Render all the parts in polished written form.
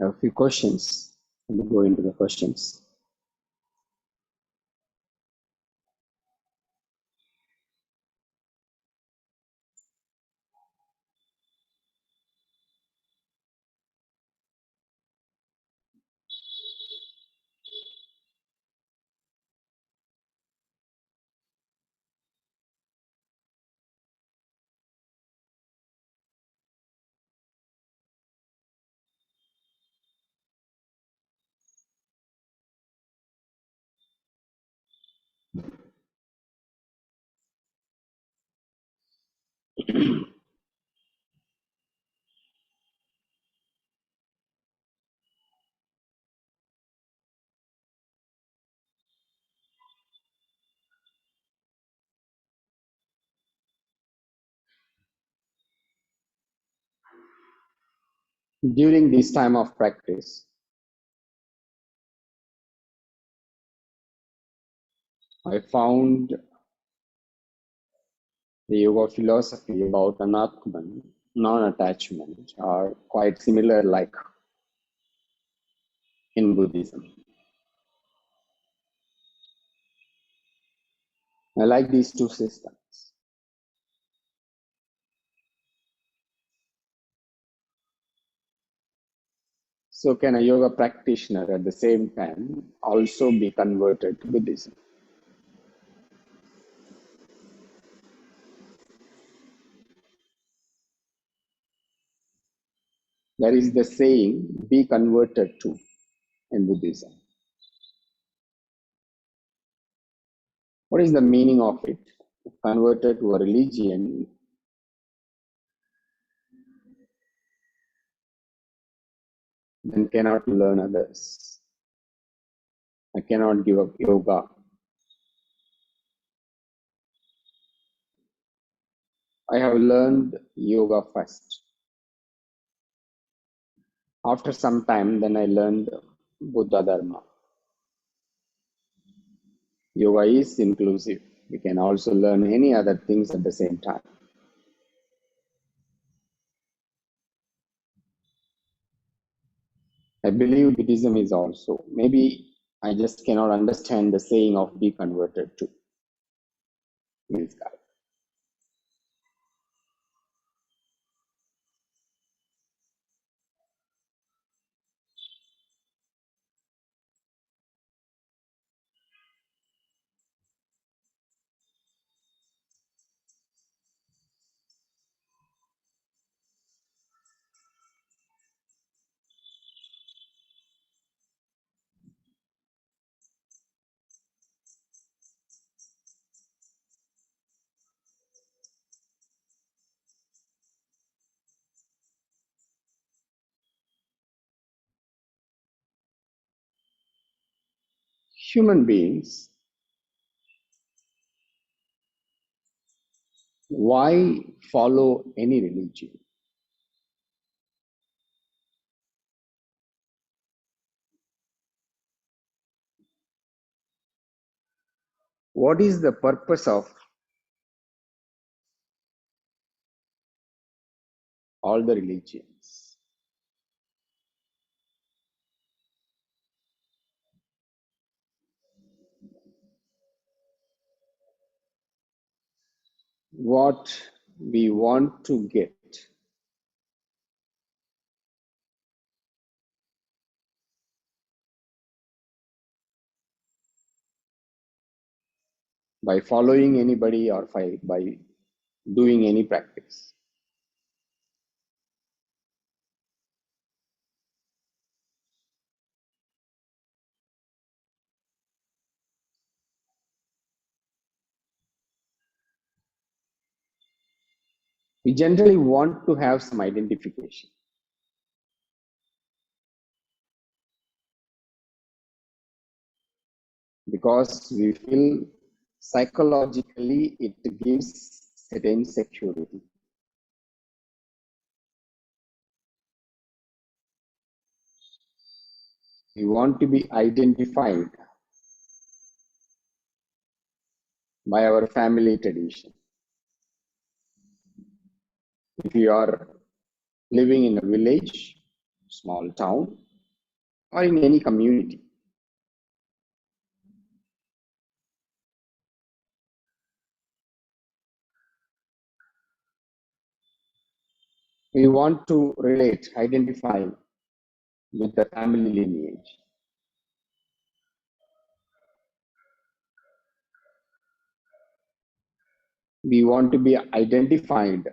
I have a few questions. Let me go into the questions. During this time of practice, I found the yoga philosophy about anatman, non-attachment, are quite similar like in Buddhism. I like these two systems. So can a yoga practitioner at the same time also be converted to Buddhism? There is the saying, be converted to, in Buddhism. What is the meaning of it? If converted to a religion, then cannot learn others. I cannot give up yoga. I have learned yoga first. After some time, then I learned Buddha Dharma. Yoga is inclusive. We can also learn any other things at the same time. I believe Buddhism is also. Maybe I just cannot understand the saying of be converted to. This guy. Human beings, why follow any religion? What is the purpose of all the religions? What we want to get by following anybody or by doing any practice. We generally want to have some identification. Because we feel psychologically it gives certain security. We want to be identified by our family tradition. If you are living in a village, small town, or in any community. We want to relate, identify with the family lineage. We want to be identified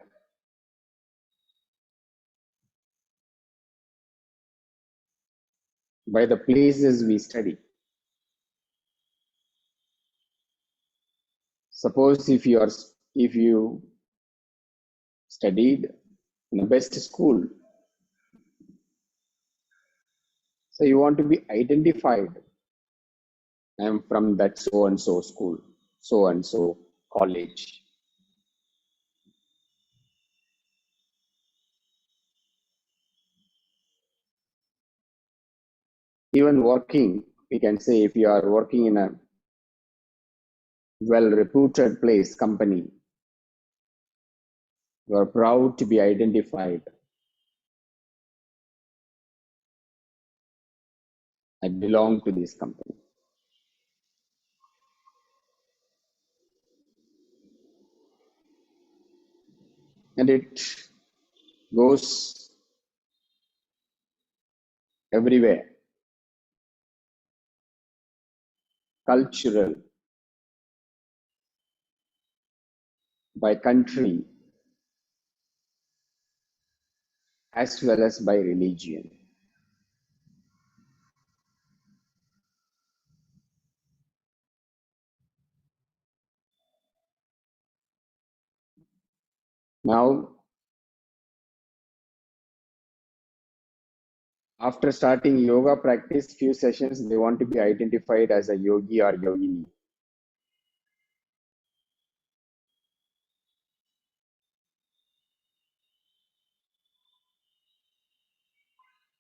by the places we study. Suppose if you studied in the best school, so you want to be identified. I am from that so and so school, so and so college. Even working, we can say if you are working in a well-reputed place, company, you are proud to be identified. I belong to this company. And it goes everywhere. Cultural, by country, as well as by religion. Now, after starting yoga practice, few sessions, they want to be identified as a yogi or yogini.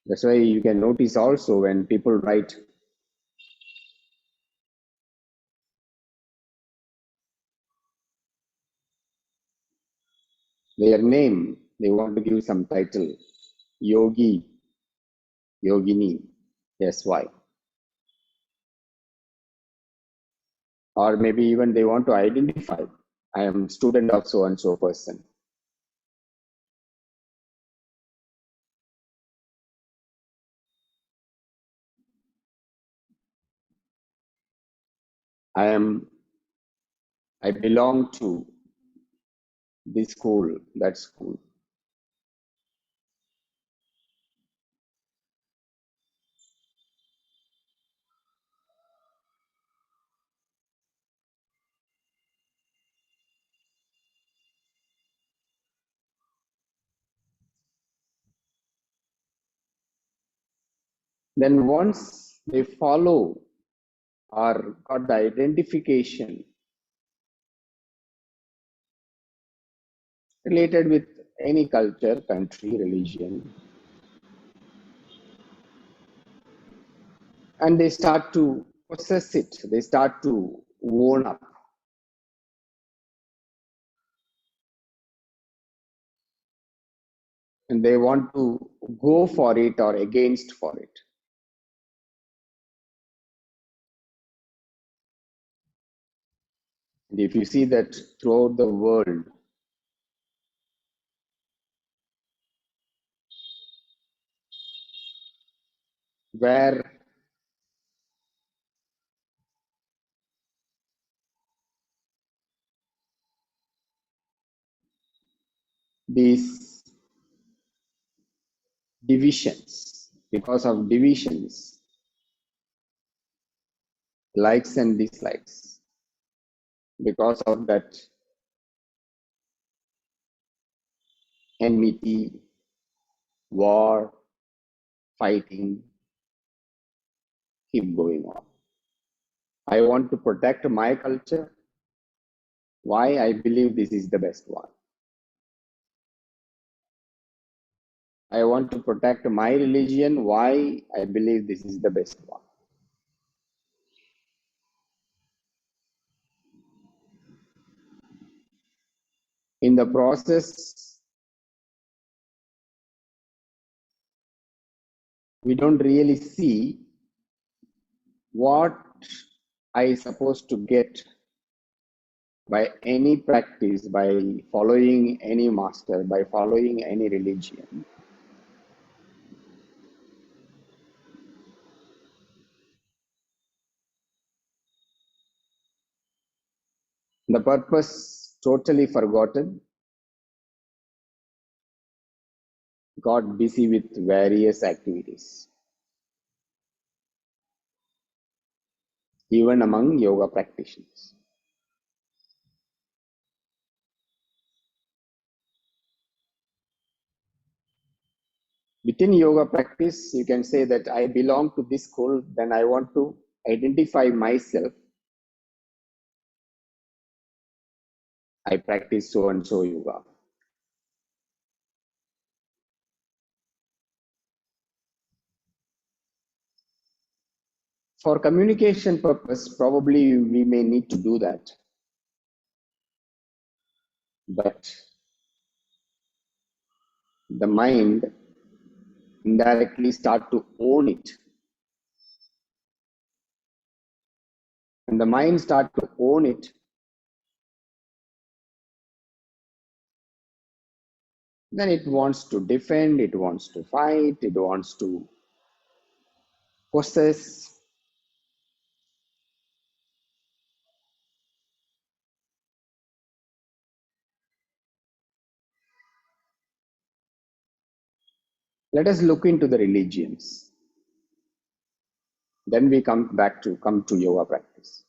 That's why you can notice also when people write their name, they want to give some title, yogi, yogini. Yes, why? Or maybe even they want to identify, I am student of so and so person. I belong to this school, that school. Then once they follow or got the identification related with any culture, country, religion, and they start to possess it, they start to own up. And they want to go for it or against for it. And if you see that throughout the world, where these divisions, because of divisions, likes and dislikes, because of that enmity, war, fighting, keep going on. I want to protect my culture. Why? I believe this is the best one. I want to protect my religion. Why? I believe this is the best one. In the process, we don't really see what I supposed to get by any practice, by following any master, by following any religion. The purpose totally forgotten, got busy with various activities, even among yoga practitioners. Within yoga practice, you can say that I belong to this school, then I want to identify myself. I practice so and so yoga. For communication purpose, probably we may need to do that. But the mind indirectly start to own it. And the mind start to own it, then it wants to defend, it wants to fight, it wants to possess. Let us look into the religions. Then we come to yoga practice.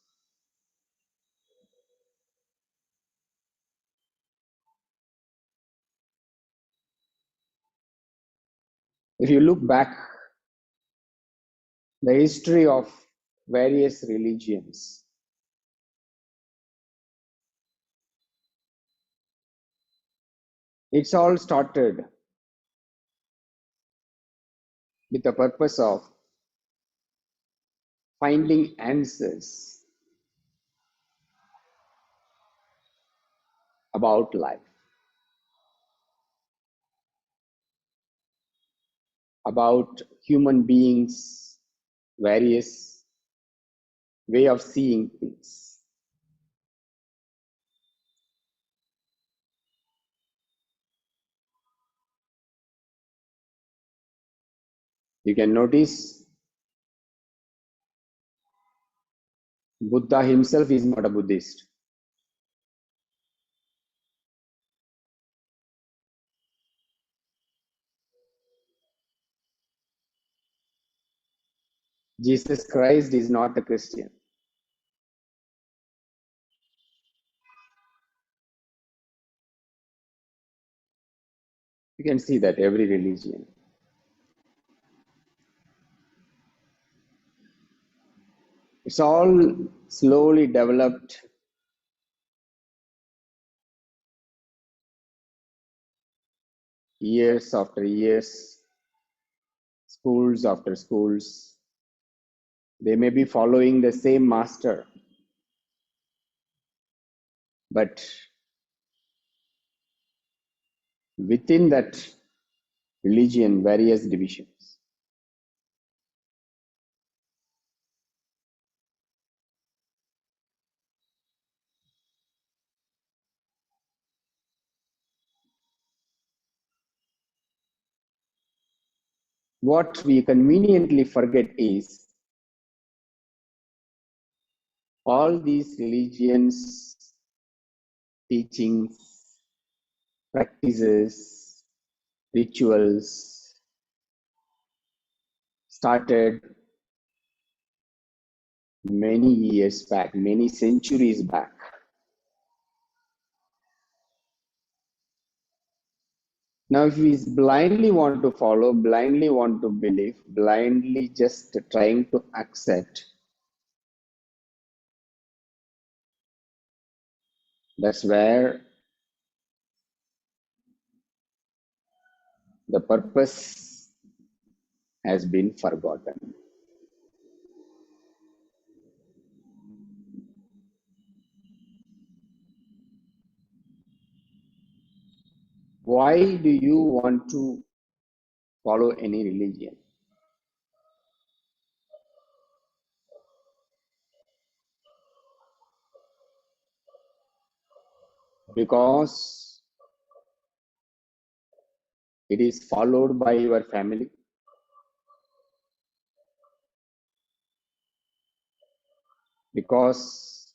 If you look back the history of various religions, it's all started with the purpose of finding answers about life, about human beings, various way of seeing things. You can notice Buddha himself is not a Buddhist. Jesus Christ is not a Christian. You can see that every religion. It's all slowly developed years after years, schools after schools. They may be following the same master, but within that religion, various divisions. What we conveniently forget is all these religions, teachings, practices, rituals started many years back, many centuries back. Now, if we blindly want to follow, blindly want to believe, blindly just trying to accept, that's where the purpose has been forgotten. Why do you want to follow any religion? because it is followed by your family, because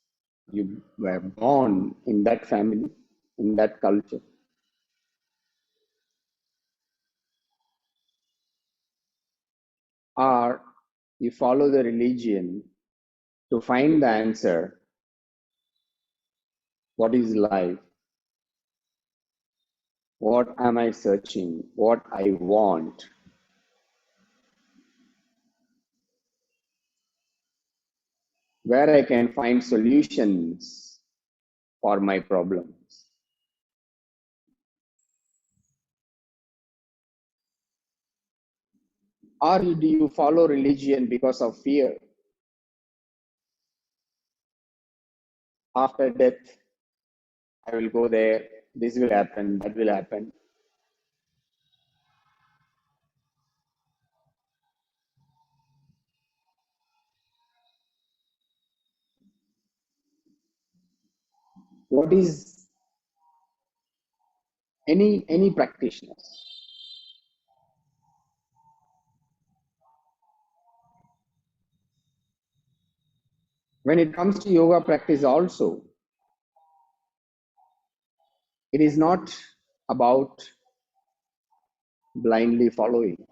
you were born in that family, in that culture, or you follow the religion to find the answer, what is life, what am I searching, what I want, where I can find solutions for my problems. Or do you follow religion because of fear? After death, I will go there, this will happen, that will happen. What is any practitioners? When it comes to yoga practice also, it is not about blindly following.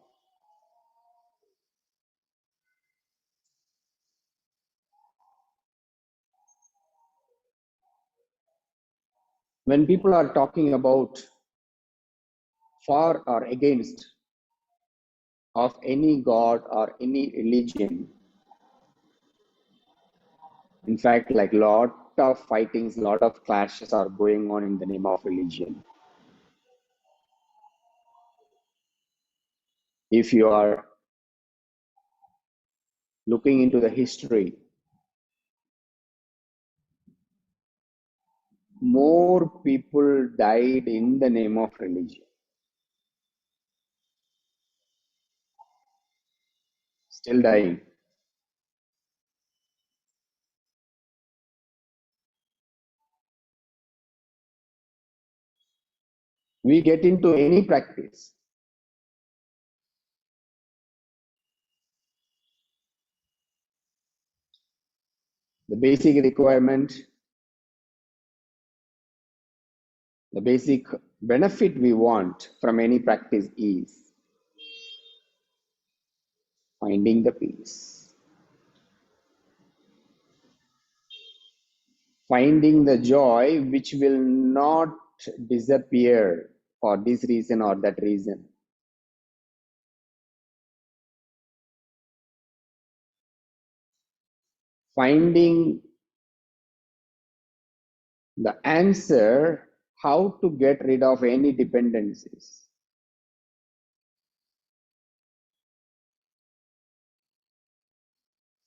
When people are talking about for or against of any god or any religion, in fact, like lot of fightings, lot of clashes are going on in the name of religion. If you are looking into the history, more people died in the name of religion, still dying. We get into any practice, the basic requirement, the basic benefit we want from any practice is finding the peace, finding the joy which will not disappear for this reason or that reason. Finding the answer how to get rid of any dependencies.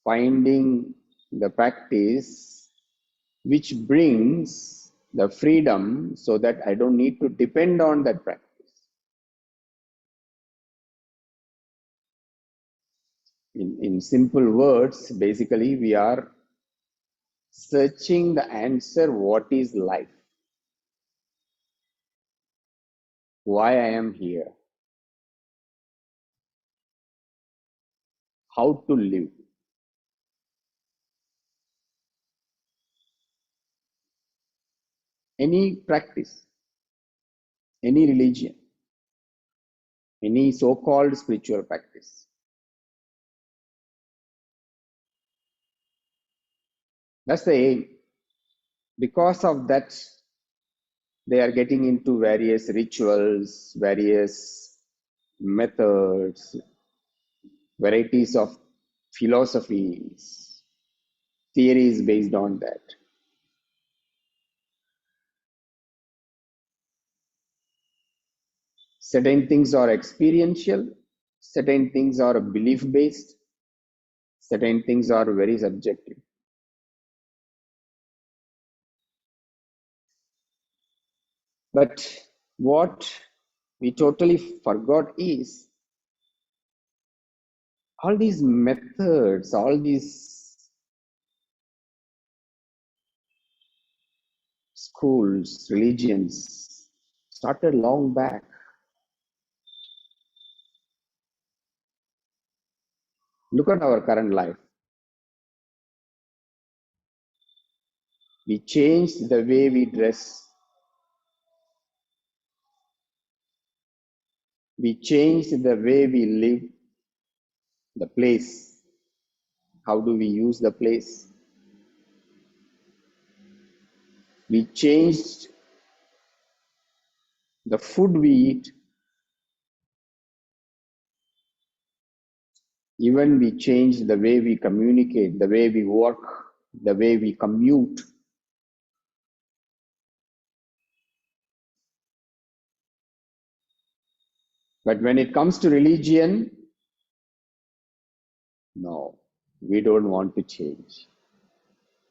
Finding the practice which brings the freedom so that I don't need to depend on that practice. In simple words, basically, we are searching the answer what is life, why I am here, how to live. Any practice, any religion, any so called spiritual practice. That's the aim. Because of that, they are getting into various rituals, various methods, varieties of philosophies, theories based on that. Certain things are experiential, certain things are belief based, certain things are very subjective. But what we totally forgot is all these methods, all these schools, religions started long back. Look at our current life. We changed the way we dress. We changed the way we live, the place. How do we use the place? We changed the food we eat. Even we changed the way we communicate, the way we work, the way we commute. But when it comes to religion, no, we don't want to change.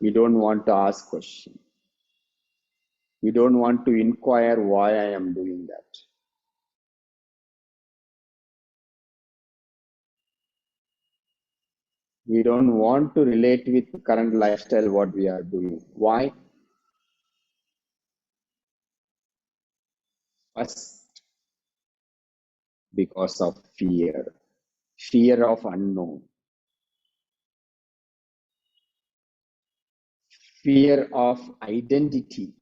We don't want to ask questions. We don't want to inquire why I am doing that. We don't want to relate with the current lifestyle what we are doing. Why? First, because of fear. Fear of unknown. Fear of identity.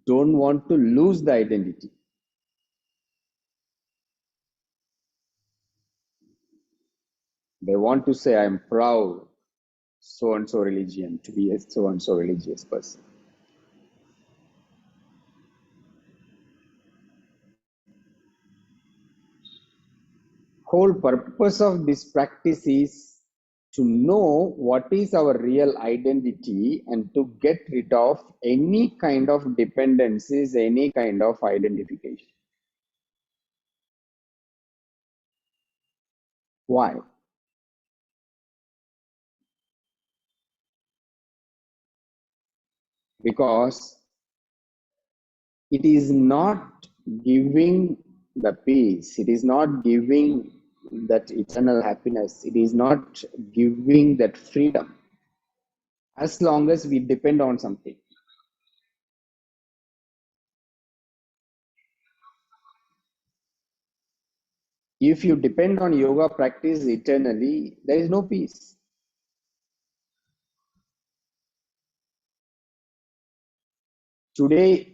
Don't want to lose the identity. They want to say, I'm proud, so and so religion, to be a so and so religious person. Whole purpose of this practice is to know what is our real identity and to get rid of any kind of dependencies, any kind of identification. Why? Because it is not giving the peace, it is not giving that eternal happiness, it is not giving that freedom as long as we depend on something. If you depend on yoga practice eternally, there is no peace. Today,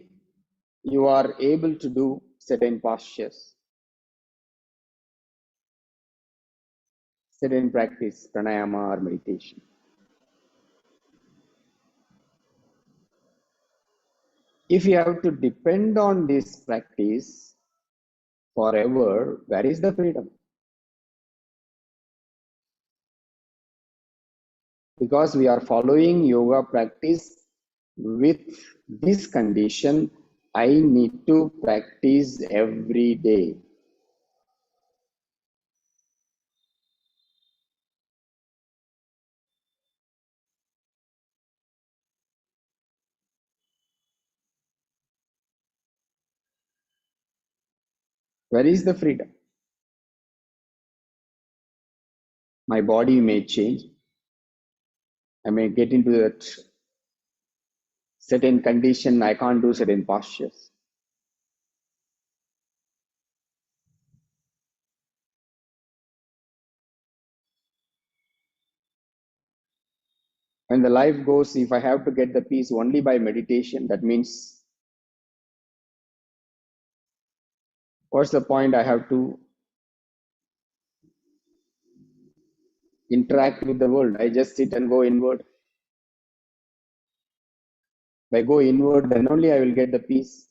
you are able to do certain postures, certain practice, pranayama or meditation. If you have to depend on this practice forever, where is the freedom? Because we are following yoga practice with this condition, I need to practice every day. Where is the freedom? My body may change. I may get into that certain condition, I can't do certain postures. When the life goes, if I have to get the peace only by meditation, that means what's the point? I have to interact with the world. I just sit and go inward. If I go inward, then only I will get the peace.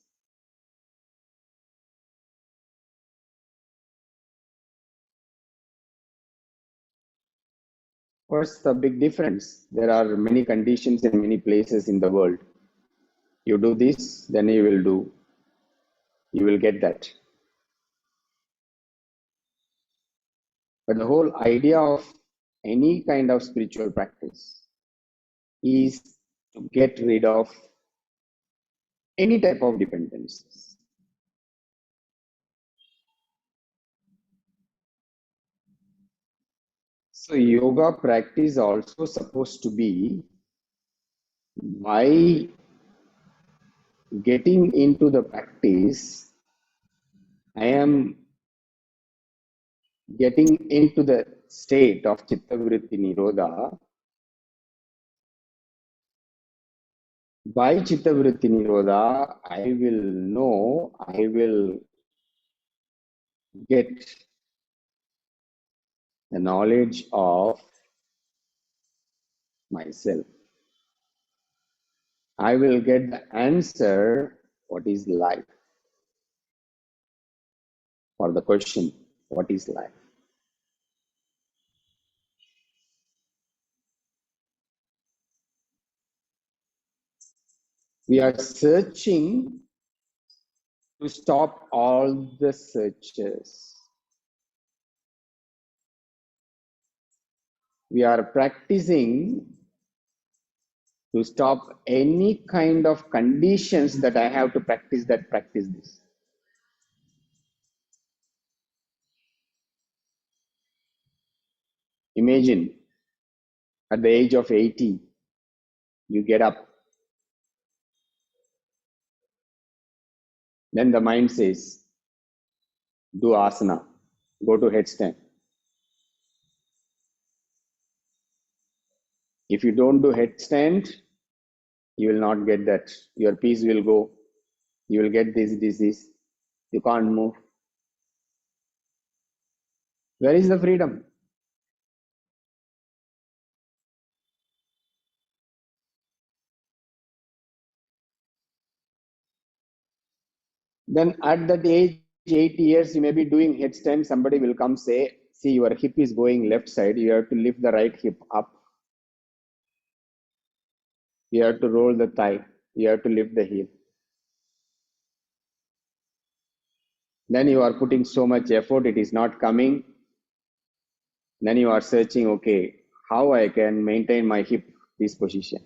What's the big difference? There are many conditions in many places in the world. You do this, then you will get that. But the whole idea of any kind of spiritual practice is to get rid of any type of dependencies. So yoga practice also supposed to be by getting into the practice, I am getting into the state of Chittavritti Nirodha. By Chittavritti Nirodha, I will know, I will get the knowledge of myself. I will get the answer, what is life? For the question, what is life? We are searching to stop all the searches. We are practicing to stop any kind of conditions that I have to practice this. Imagine at the age of 80, you get up, then the mind says, do asana, go to headstand. If you don't do headstand, you will not get that. Your peace will go. You will get this disease. You can't move. Where is the freedom? Then at that age, 80 years, you may be doing headstand. Somebody will come say, see, your hip is going left side. You have to lift the right hip up. You have to roll the thigh. You have to lift the heel. Then you are putting so much effort, it is not coming. Then you are searching, okay, how I can maintain my hip this position.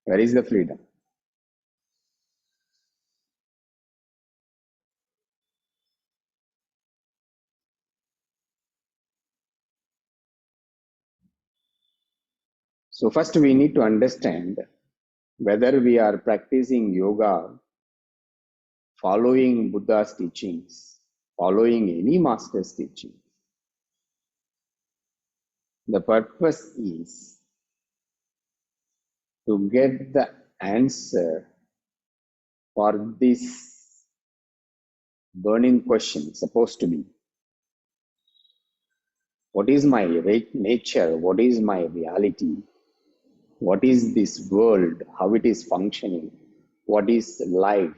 Where is the freedom? So first we need to understand whether we are practicing yoga, following Buddha's teachings, following any master's teaching. The purpose is to get the answer for this burning question, supposed to be, what is my nature? What is my reality? What is this world? How it is functioning? What is life?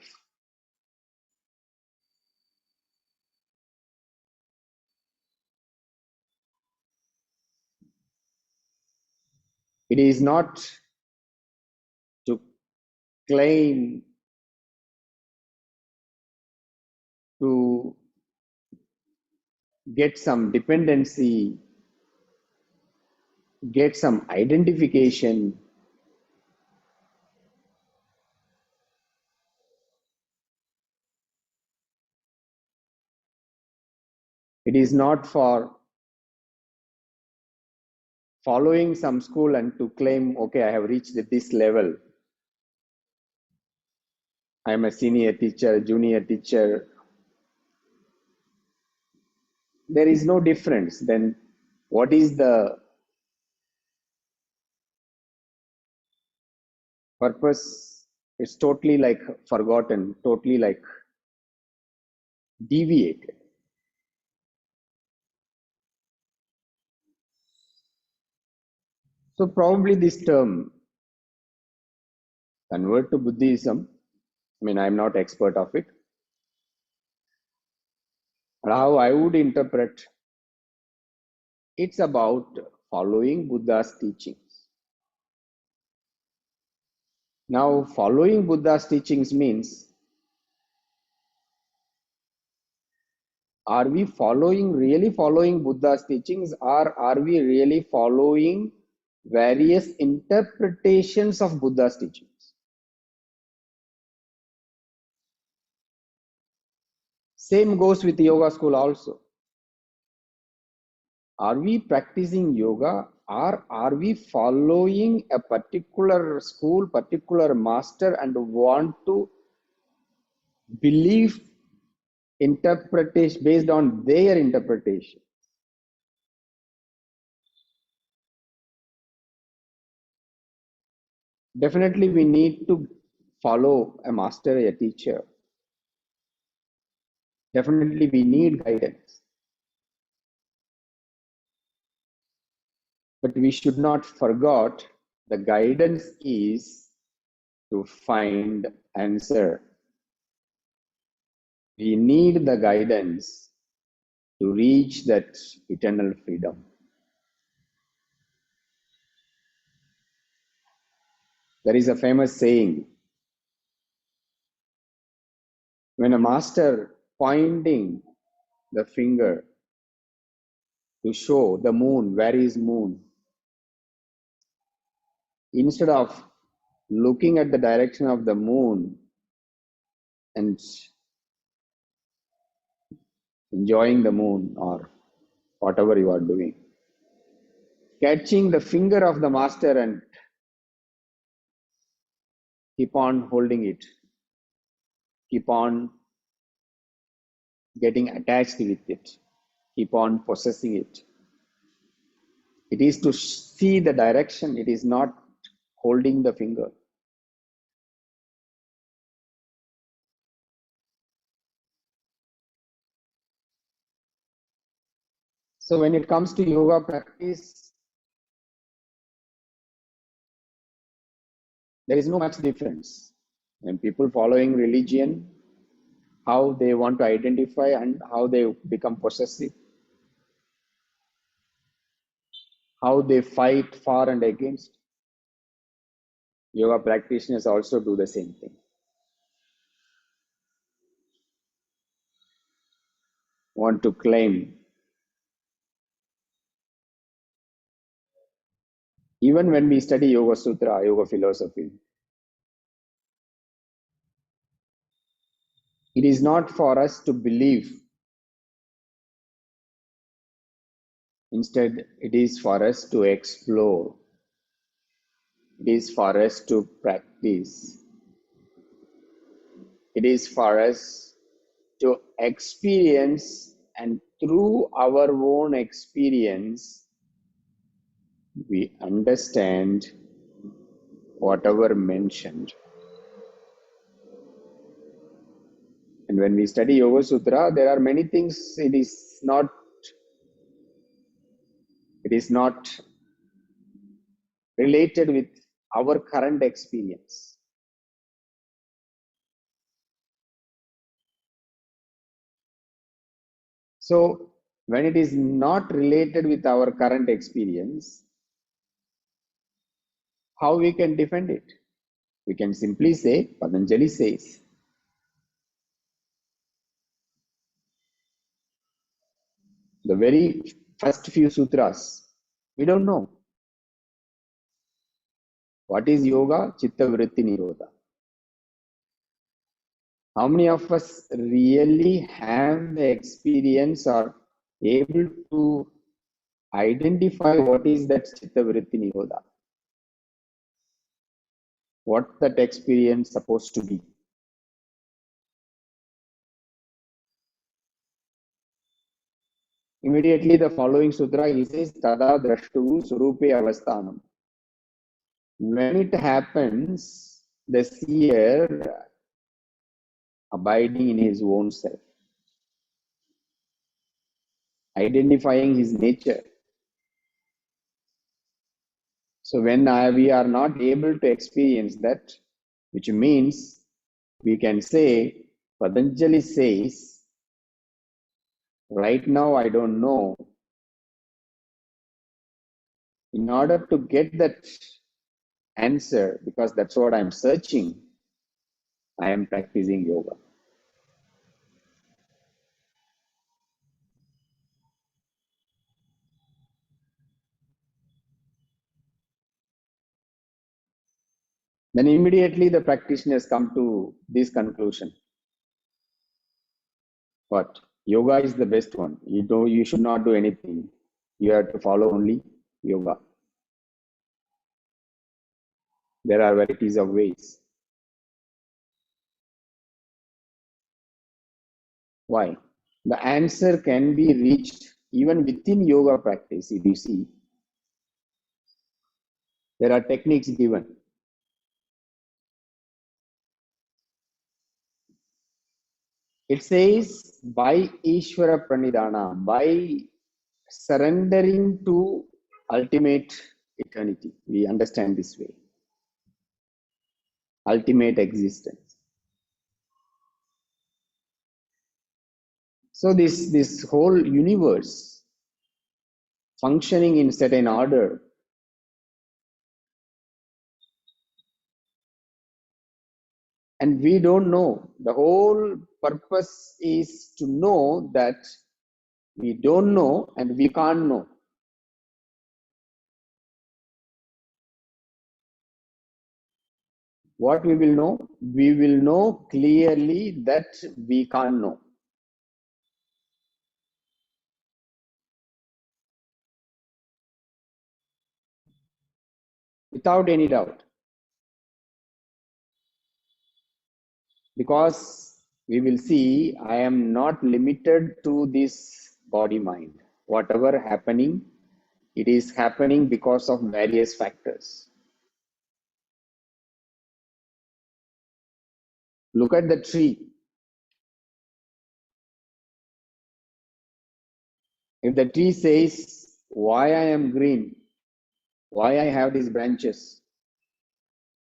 It is not to claim to get some dependency, get some identification. It is not for following some school and to claim, okay, I have reached this level. I am a senior teacher, junior teacher. There is no difference. Then what is the purpose? It's totally like forgotten, totally like deviated. So probably this term, convert to Buddhism, I mean, I'm not expert of it. But how I would interpret, it's about following Buddha's teachings. Now, following Buddha's teachings means, are we really following Buddha's teachings, or are we really following various interpretations of Buddha's teachings? Same goes with yoga school also. Are we practicing yoga, or are we following a particular school, particular master, and want to believe interpretation based on their interpretation? Definitely, we need to follow a master, a teacher. Definitely, we need guidance. But we should not forget the guidance is to find answer. We need the guidance to reach that eternal freedom. There is a famous saying, when a master pointing the finger to show the moon, where is moon, instead of looking at the direction of the moon and enjoying the moon or whatever you are doing, catching the finger of the master and keep on holding it, keep on getting attached with it, keep on possessing it. It is to see the direction, it is not holding the finger. So when it comes to yoga practice, there is no much difference. When people following religion, how they want to identify and how they become possessive, how they fight for and against. Yoga practitioners also do the same thing. Want to claim. Even when we study Yoga Sutra, Yoga philosophy, it is not for us to believe. Instead, it is for us to explore. It is for us to practice. It is for us to experience, and through our own experience, we understand whatever mentioned. And when we study Yoga Sutra, there are many things it is not related with our current experience. So when it is not related with our current experience, how we can defend it? We can simply say, Patanjali says. The very first few sutras, we don't know. What is yoga? Chitta vritti nirodha. How many of us really have the experience or able to identify what is that chitta vritti nirodha? What that experience supposed to be? Immediately the following sutra, he says, Tada drashtu surupe avasthanam. When it happens, the seer abiding in his own self, identifying his nature. So when we are not able to experience that, which means we can say, Patanjali says, right now I don't know. In order to get that answer, because that's what I'm searching, I am practicing yoga. Then immediately the practitioners come to this conclusion. What? Yoga is the best one. You should not do anything. You have to follow only yoga. There are varieties of ways. Why? The answer can be reached even within yoga practice. If you see, there are techniques given. It says by Ishvara Pranidhana, by surrendering to ultimate eternity. We understand this way. Ultimate existence. So this whole universe functioning in certain order, and we don't know. The whole purpose is to know that we don't know and we can't know. What we will know? We will know clearly that we can't know. Without any doubt. Because we will see, I am not limited to this body mind. Whatever happening, it is happening because of various factors. Look at the tree. If the tree says, why I am green, why I have these branches,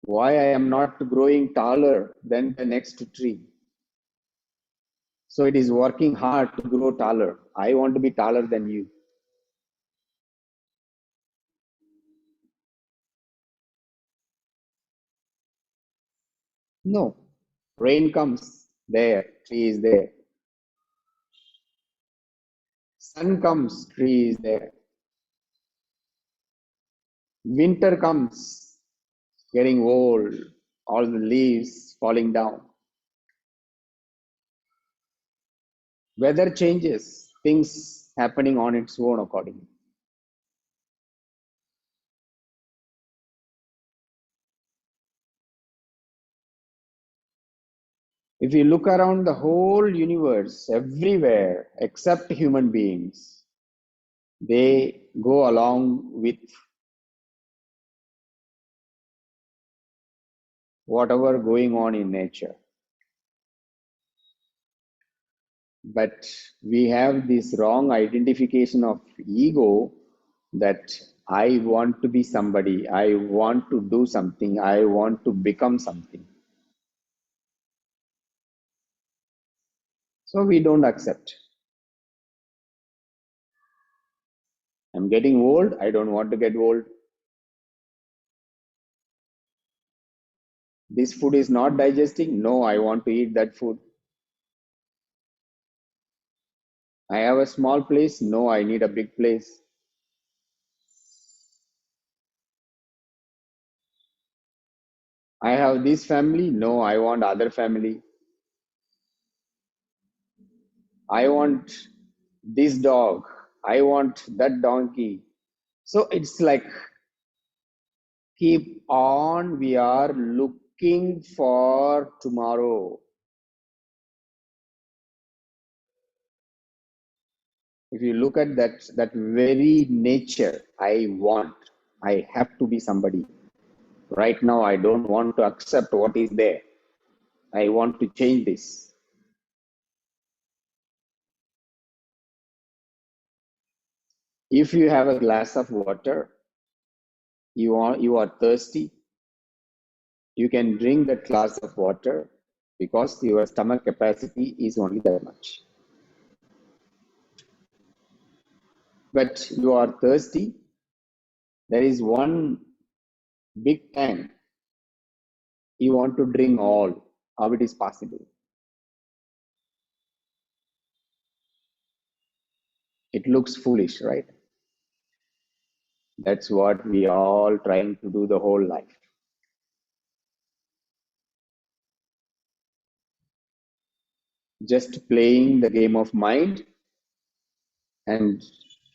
why I am not growing taller than the next tree. So it is working hard to grow taller. I want to be taller than you. No. Rain comes, there, tree is there. Sun comes, tree is there. Winter comes, getting old, all the leaves falling down. Weather changes, things happening on its own accordingly. If you look around the whole universe, everywhere except human beings, they go along with whatever going on in nature. But we have this wrong identification of ego that I want to be somebody, I want to do something, I want to become something. So we don't accept. I'm getting old, I don't want to get old. This food is not digesting, no, I want to eat that food. I have a small place, no, I need a big place. I have this family, no, I want other family. I want this dog, I want that donkey. So it's like keep on, we are looking for tomorrow. If you look at that very nature, I have to be somebody. Right now, I don't want to accept what is there. I want to change this. If you have a glass of water, you are thirsty, you can drink that glass of water because your stomach capacity is only that much. But you are thirsty, there is one big tank, you want to drink all. How it is possible? It looks foolish, right? That's what we all trying to do the whole life. Just playing the game of mind and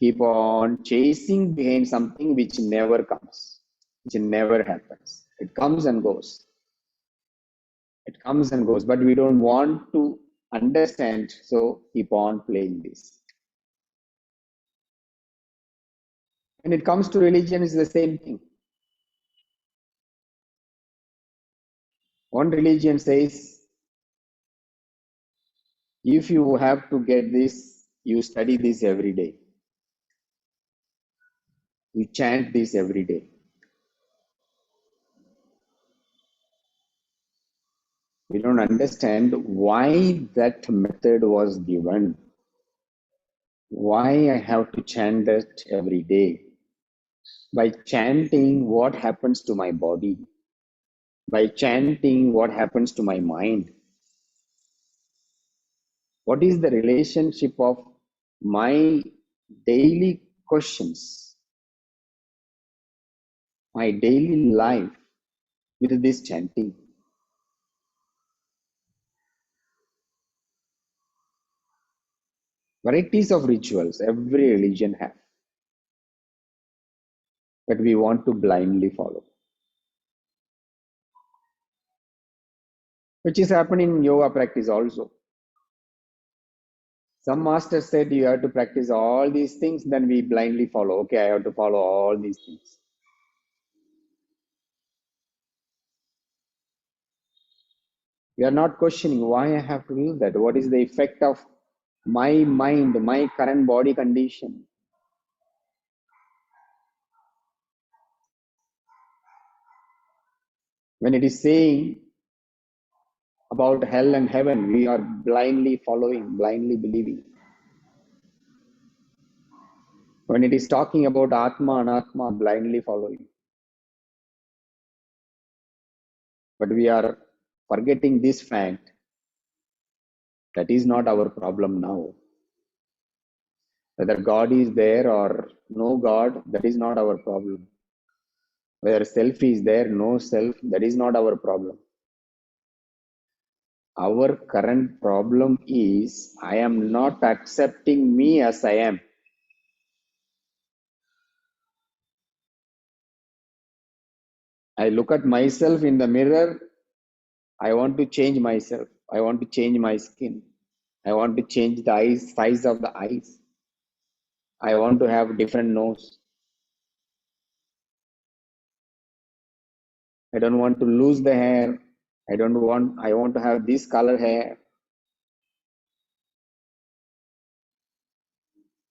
Keep on chasing behind something which never comes, which never happens. It comes and goes. It comes and goes, but we don't want to understand, so keep on playing this. When it comes to religion, it's the same thing. One religion says, if you have to get this, you study this every day. You chant this every day. We don't understand why that method was given. Why I have to chant that every day. By chanting, what happens to my body? By chanting, what happens to my mind? What is the relationship of my daily questions, my daily life with this chanting? Varieties of rituals every religion has, but we want to blindly follow, which is happening in yoga practice also. Some masters said you have to practice all these things, then we blindly follow. Okay, I have to follow all these things. We are not questioning why I have to do that. What is the effect of my mind, my current body condition? When it is saying about hell and heaven, we are blindly following, blindly believing. When it is talking about Atma and Atma, blindly following. But we are forgetting this fact. That is not our problem now. Whether God is there or no God, that is not our problem. Whether self is there, no self, that is not our problem. Our current problem is I am not accepting me as I am. I look at myself in the mirror, I want to change myself. I want to change my skin. I want to change the eyes, size of the eyes. I want to have different nose. I don't want to lose the hair. I want to have this color hair.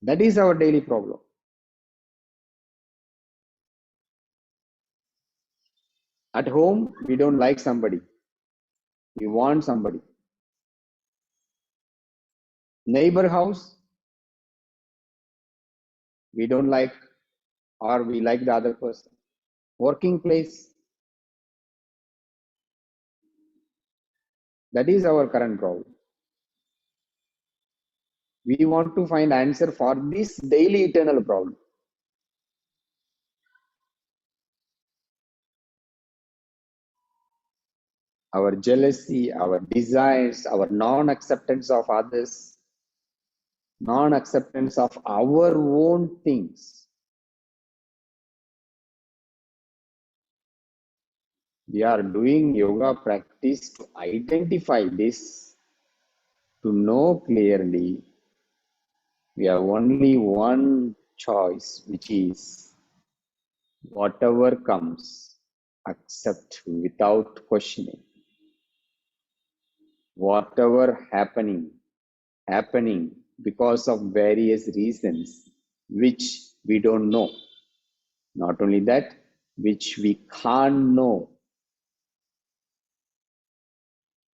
That is our daily problem. At home, we don't like somebody. We want somebody. Neighbor house, we don't like or we like the other person. Working place, that is our current problem. We want to find answer for this daily eternal problem. Our jealousy, our desires, our non-acceptance of others, non-acceptance of our own things. We are doing yoga practice to identify this, to know clearly. We have only one choice, which is whatever comes, accept without questioning. Whatever happening because of various reasons which we don't know. Not only that, which we can't know.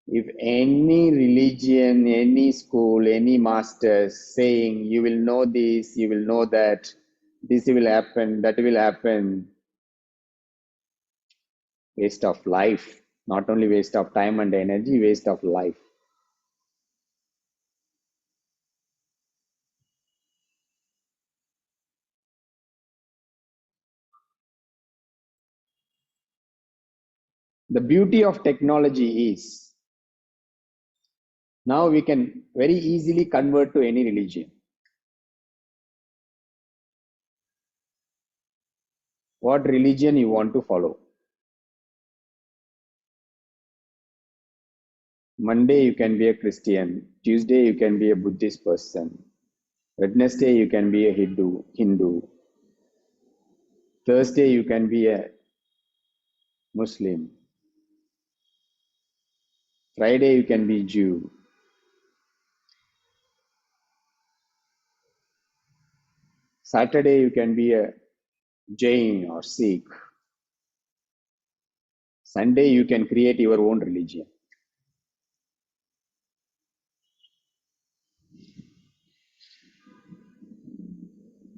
If any religion, any school, any master saying you will know this, you will know that, this will happen, that will happen, waste of life. Not only waste of time and energy, waste of life. The beauty of technology is now we can very easily convert to any religion. What religion you want to follow? Monday you can be a Christian. Tuesday you can be a Buddhist person. Wednesday you can be a Hindu. Thursday you can be a Muslim. Friday you can be Jew. Saturday you can be a Jain or Sikh. Sunday you can create your own religion.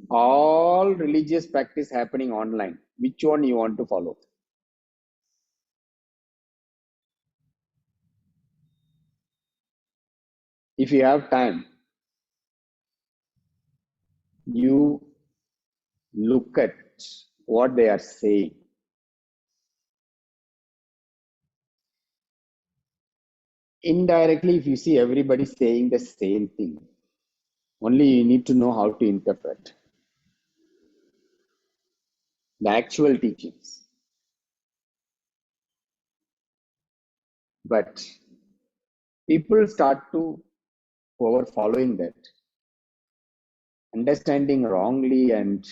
All religious practice happening online. Which one you want to follow? If you have time, you look at what they are saying. Indirectly, if you see everybody saying the same thing, only you need to know how to interpret the actual teachings. But people start to, who are following that, understanding wrongly and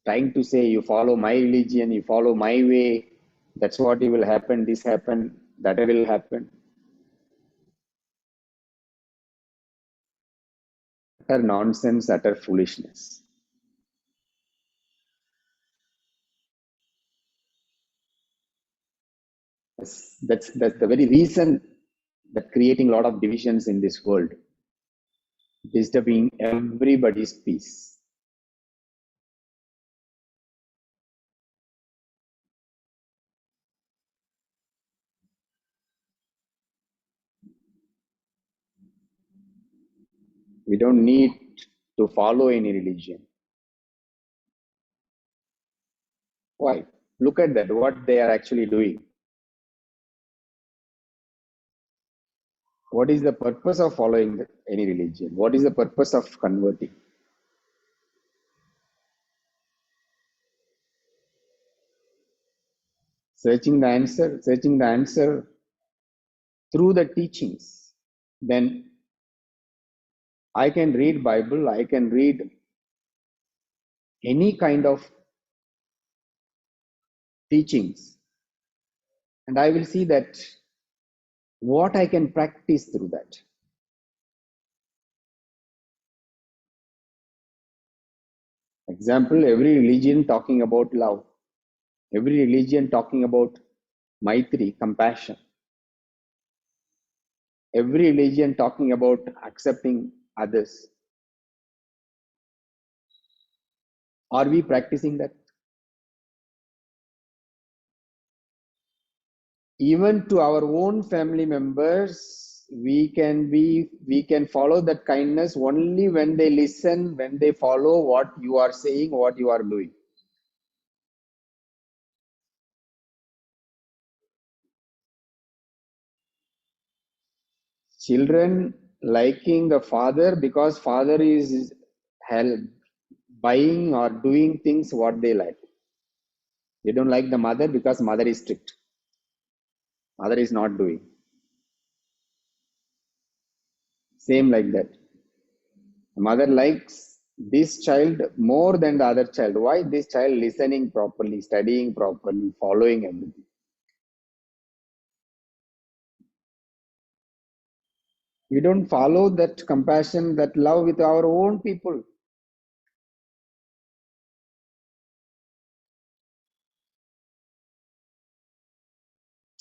trying to say, you follow my religion, you follow my way, that's what will happen, this happen, that will happen. Utter nonsense, utter foolishness. That's the very reason that creating a lot of divisions in this world, disturbing everybody's peace. We don't need to follow any religion. Why? Look at that, what they are actually doing. What is the purpose of following any religion? What is the purpose of converting? Searching the answer through the teachings. Then I can read Bible, I can read any kind of teachings, and I will see that what I can practice through that. Example, every religion talking about love, every religion talking about maitri, compassion, every religion talking about accepting others. Are we practicing that? Even to our own family members, we can follow that kindness only when they listen, when they follow what you are saying, what you are doing. Children liking the father because father is help buying or doing things what they like. They don't like the mother because mother is strict, mother is not doing. Same like that, the mother likes this child more than the other child. Why? This child listening properly, studying properly, following everything. We don't follow that compassion, that love with our own people.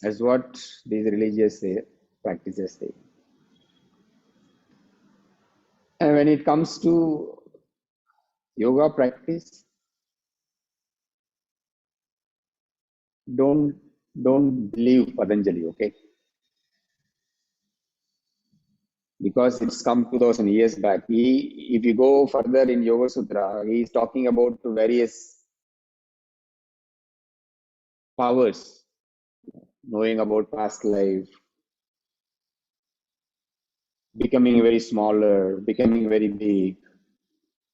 That's what these religious practices say. And when it comes to yoga practice, don't don't believe Patanjali, okay? Because it's come 2000 years back. If you go further in Yoga Sutra, he is talking about various powers, knowing about past life, becoming very smaller, becoming very big.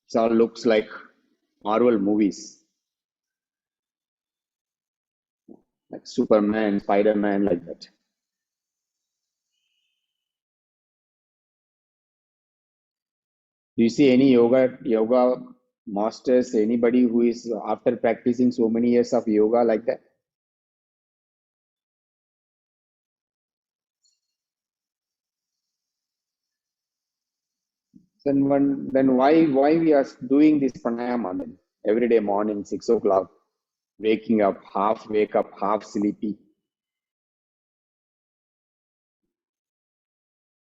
It all looks like Marvel movies. like Superman, Spider-Man, like that. Do you see any yoga masters, anybody who is after practicing so many years of yoga like that? Then why we are doing this pranayama then every day morning 6 o'clock, waking up, half wake up, half sleepy.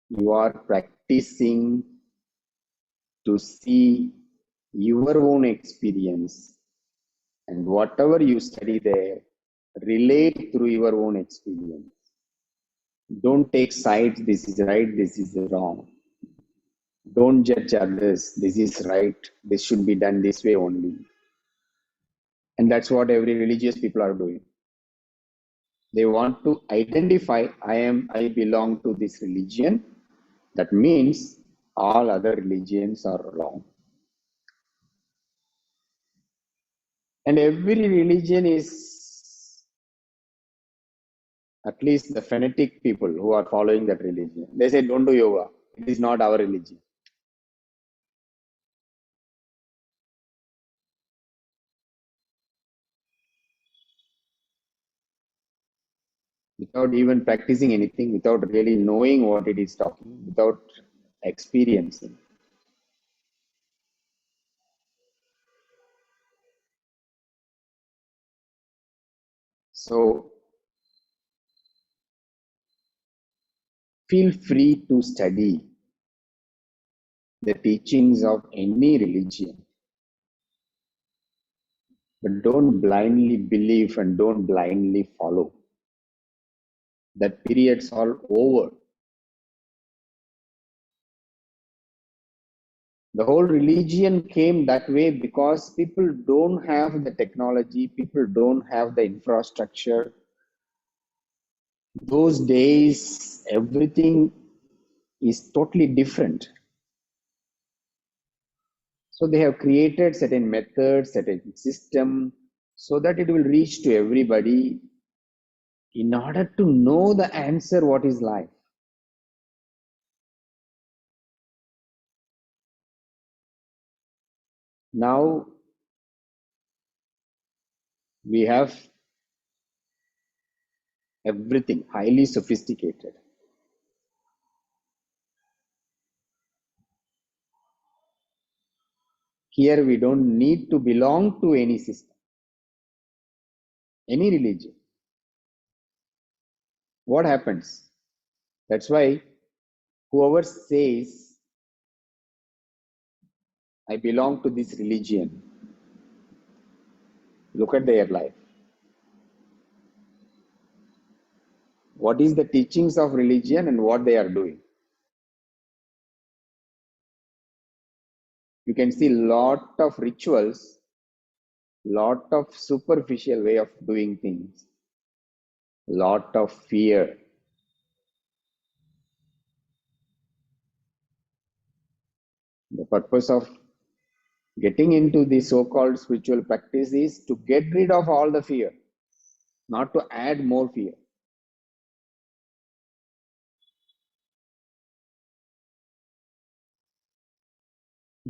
You are practicing to see your own experience, and whatever you study there, relate through your own experience. Don't take sides, this is right, this is wrong. Don't judge others, this is right, this should be done this way only. And that's what every religious people are doing. They want to identify, I belong to this religion. That means all other religions are wrong. And every religion is, at least the fanatic people who are following that religion, they say, don't do yoga. It is not our religion. Without even practicing anything, without really knowing what it is talking, without experiencing. So feel free to study the teachings of any religion, but don't blindly believe and don't blindly follow. That period's all over. The whole religion came that way because people don't have the technology, people don't have the infrastructure. Those days, everything is totally different. So they have created certain methods, certain system, so that it will reach to everybody in order to know the answer what is life. Now we have everything highly sophisticated. Here we don't need to belong to any system, any religion. What happens? That's why whoever says, I belong to this religion, look at their life. What is the teachings of religion and what they are doing? You can see lot of rituals, lot of superficial way of doing things, lot of fear. The purpose of getting into the so-called spiritual practice is to get rid of all the fear, not to add more fear.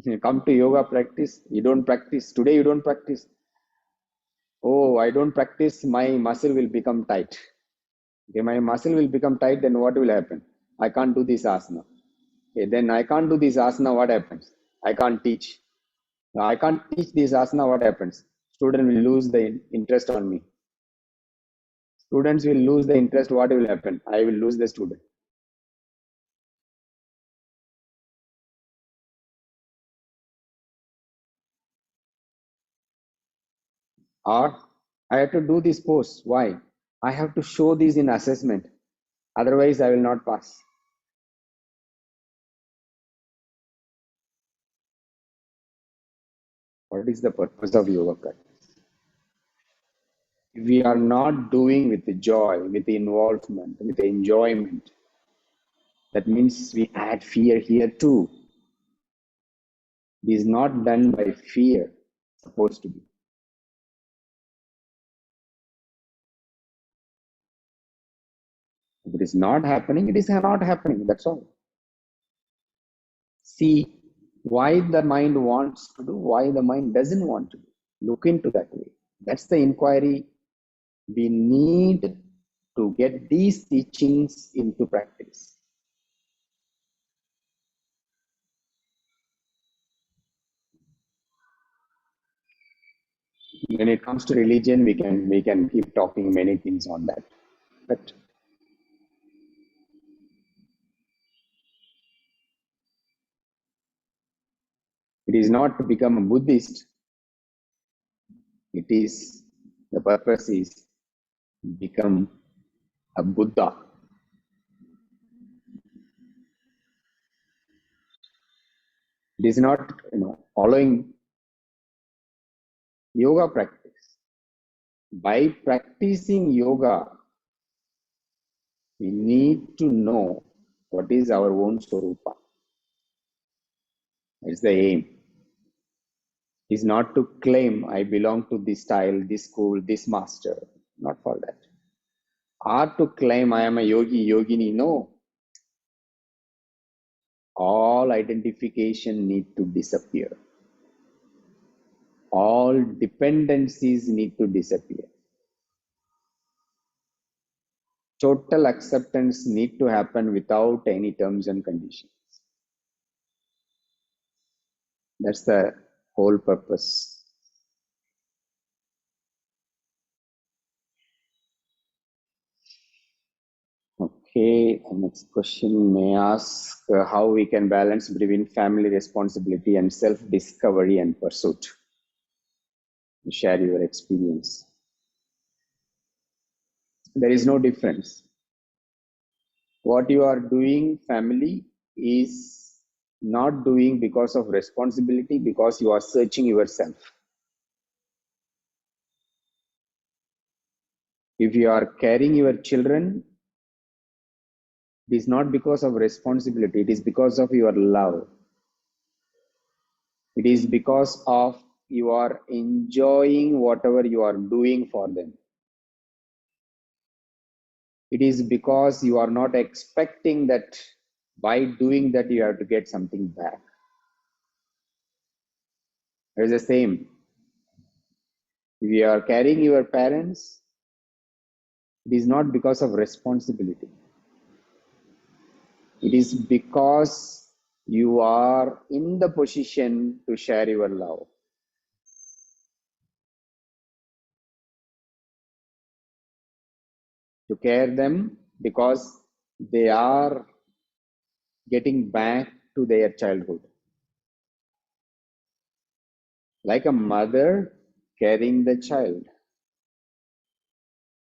You come to yoga practice, you don't practice. Today you don't practice. Oh, I don't practice, my muscle will become tight. Okay, my muscle will become tight, then what will happen? I can't do this asana. Okay, then I can't do this asana, what happens? I can't teach. Now, I can't teach this asana, what happens? Student will lose the interest on me. Students will lose the interest, what will happen? I will lose the student. Or I have to do this post. Why? I have to show this in assessment. Otherwise, I will not pass. What is the purpose of yoga practice? If we are not doing with joy, with involvement, with enjoyment, that means we add fear here too. It is not done by fear, supposed to be. If it is not happening, it is not happening. That's all. See why the mind wants to do, why the mind doesn't want to do. Look into that way. That's the inquiry. We need to get these teachings into practice. When it comes to religion, we can keep talking many things on that. But it is not to become a Buddhist. It is, the purpose is become a Buddha. It is not, following yoga practice. By practicing yoga, we need to know what is our own Swarupa. It's the aim. Is not to claim I belong to this style, this school, this master. Not for that. Or to claim I am a yogi, yogini. No. All identification need to disappear. All dependencies need to disappear. Total acceptance need to happen without any terms and conditions. That's the whole purpose. Okay, next question may ask how we can balance between family responsibility and self-discovery and pursuit. Share your experience. There is no difference. What you are doing, family, is not doing because of responsibility, because you are searching yourself. If you are carrying your children, it is not because of responsibility, it is because of your love. It is because of you are enjoying whatever you are doing for them. It is because you are not expecting that by doing that you have to get something back. It is the same. If you are carrying your parents, it is not because of responsibility. It is because you are in the position to share your love. To care them because they are getting back to their childhood. Like a mother carrying the child.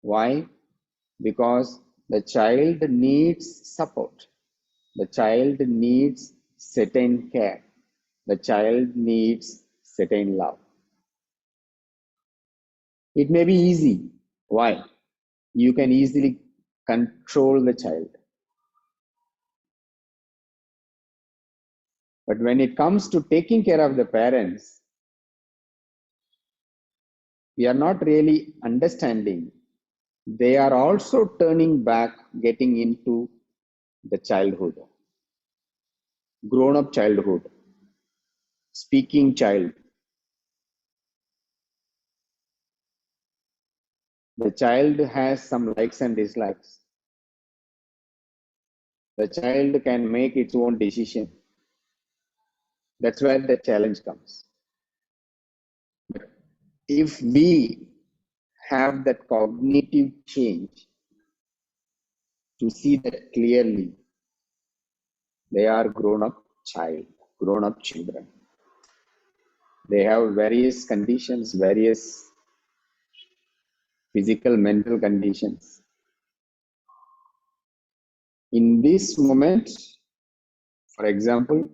Why? Because the child needs support. The child needs certain care. The child needs certain love. It may be easy. Why? You can easily control the child. But when it comes to taking care of the parents, we are not really understanding. They are also turning back, getting into the childhood, grown up childhood, speaking child. The child has some likes and dislikes. The child can make its own decision. That's where the challenge comes. But if we have that cognitive change to see that clearly, they are grown up child, grown up children. They have various conditions, various physical, mental conditions. In this moment, for example,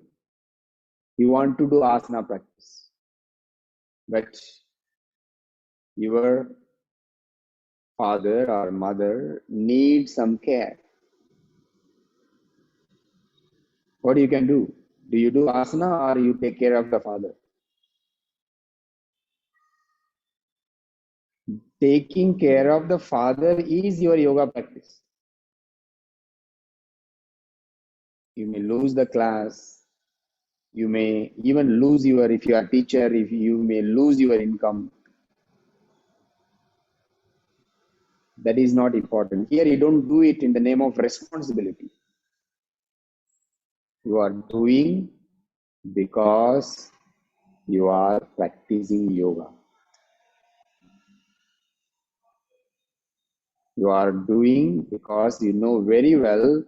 you want to do asana practice, but your father or mother needs some care. What you can do? Do you do asana or you take care of the father? Taking care of the father is your yoga practice. You may lose the class. You may even lose your, if you are a teacher, if you may lose your income. That is not important. Here you don't do it in the name of responsibility. You are doing because you are practicing yoga. You are doing because you know very well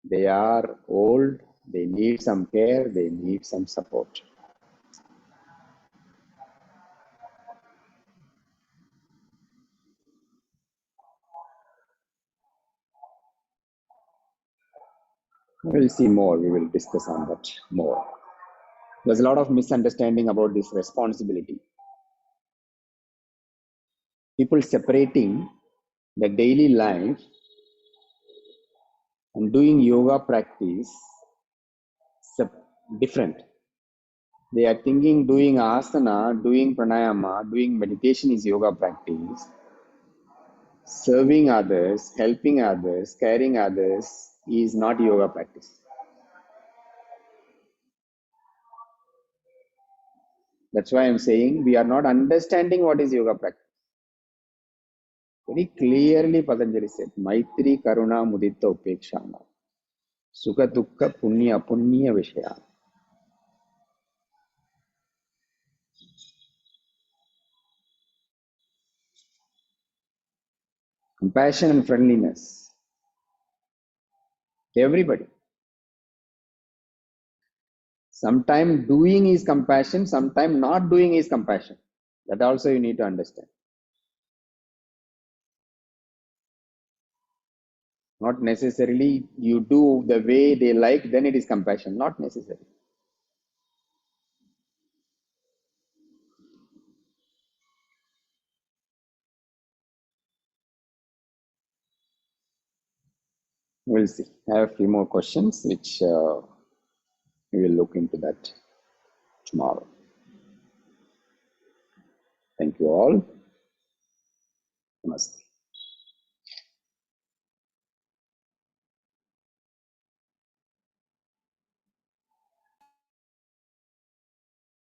they are old, they need some care, they need some support. We'll see more, we will discuss on that more. There's a lot of misunderstanding about this responsibility. People separating the daily life and doing yoga practice different. They are thinking doing asana, doing pranayama, doing meditation is yoga practice. Serving others, helping others, caring others is not yoga practice. That's why I'm saying we are not understanding what is yoga practice. Very clearly Patanjali said, Maitri Karuna Mudita Upekshana, Sukha Dukkha Punya Punya Vishaya. Compassion and friendliness. Everybody. Sometimes doing is compassion, sometimes not doing is compassion. That also you need to understand. Not necessarily you do the way they like, then it is compassion. Not necessary. We'll see. I have a few more questions, which we will look into that tomorrow. Thank you all.